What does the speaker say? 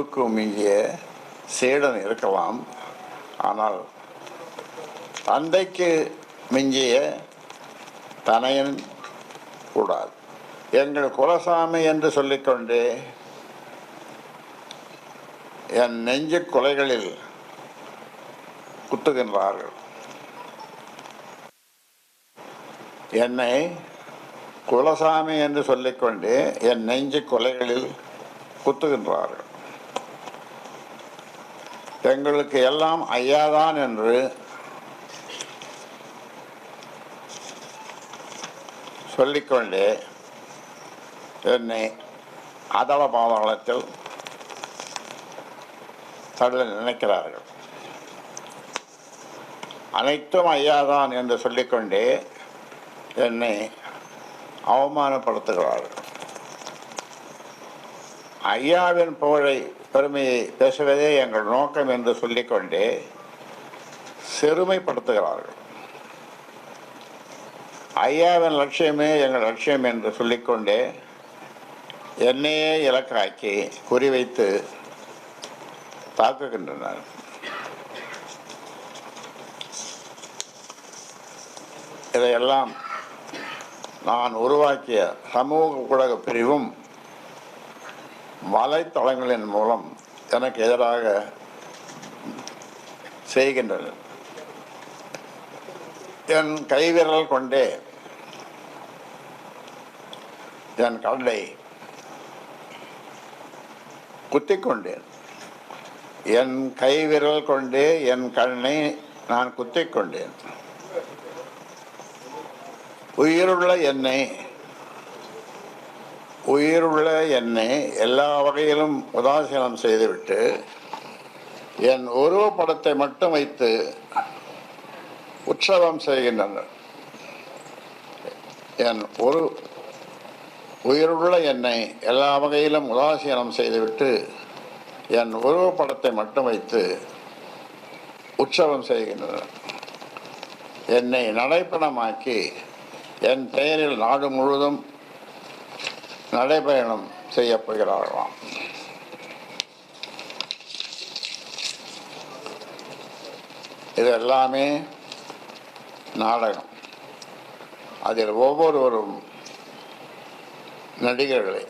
குருவுக்கு மிஞ்சிய சீடன் இருக்கலாம், ஆனால் தந்தைக்கு மிஞ்சிய தனையன் கூடாது. எங்கள் குலசாமி என்று சொல்லிக்கொண்டு என் நெஞ்சு கொலைகளில் குத்துகின்றார்கள். என்னை குலசாமி என்று சொல்லிக்கொண்டு என் நெஞ்சு கொலைகளில் குத்துகின்றார்கள். எங்களுக்கு எல்லாம் ஐயாதான் என்று சொல்லிக்கொண்டே என்னை அதள பாதாளத்தில் தள்ள நினைக்கிறார்கள். அனைத்தும் ஐயாதான் என்று சொல்லிக்கொண்டே என்னை அவமானப்படுத்துகிறார்கள். ஐயாவின் புகழை பெருமையை பேசுவதே எங்கள் நோக்கம் என்று சொல்லிக்கொண்டே சிறுமைப்படுத்துகிறார்கள். ஐயாவின் லட்சியமே எங்கள் லட்சியம் என்று சொல்லிக்கொண்டே என்னையே இலக்காக்கி குறிவைத்து தாக்குகின்றனர். இதையெல்லாம் நான் உருவாக்கிய சமூக ஊடக பிரிவும் வலைத்தளங்களின் மூலம் எனக்கு எதிராக செய்கின்றனர். என் கைவிரல் கொண்டே என் கண்ணை குத்திக்கொண்டேன். என் கைவிரல் கொண்டே என் கண்ணை நான் குத்திக்கொண்டேன். உயிருள்ள என்னை எல்லா வகையிலும் உதாசீனம் செய்துவிட்டு என் உருவப்படத்தை மட்டும் வைத்து உற்சவம் செய்கின்றனர். என் உயிருள்ள என்னை எல்லா வகையிலும் உதாசீனம் செய்துவிட்டு என் உருவப்படத்தை மட்டும் வைத்து உற்சவம் செய்கின்றனர். என்னை நடைப்பணமாக்கி என் பெயரில் நாடு முழுவதும் நடைபயணம் செய்யப்படுகிறார்களாம். இது எல்லாமே நாடகம். அதில் ஒவ்வொருவரும் நடிகர்களே.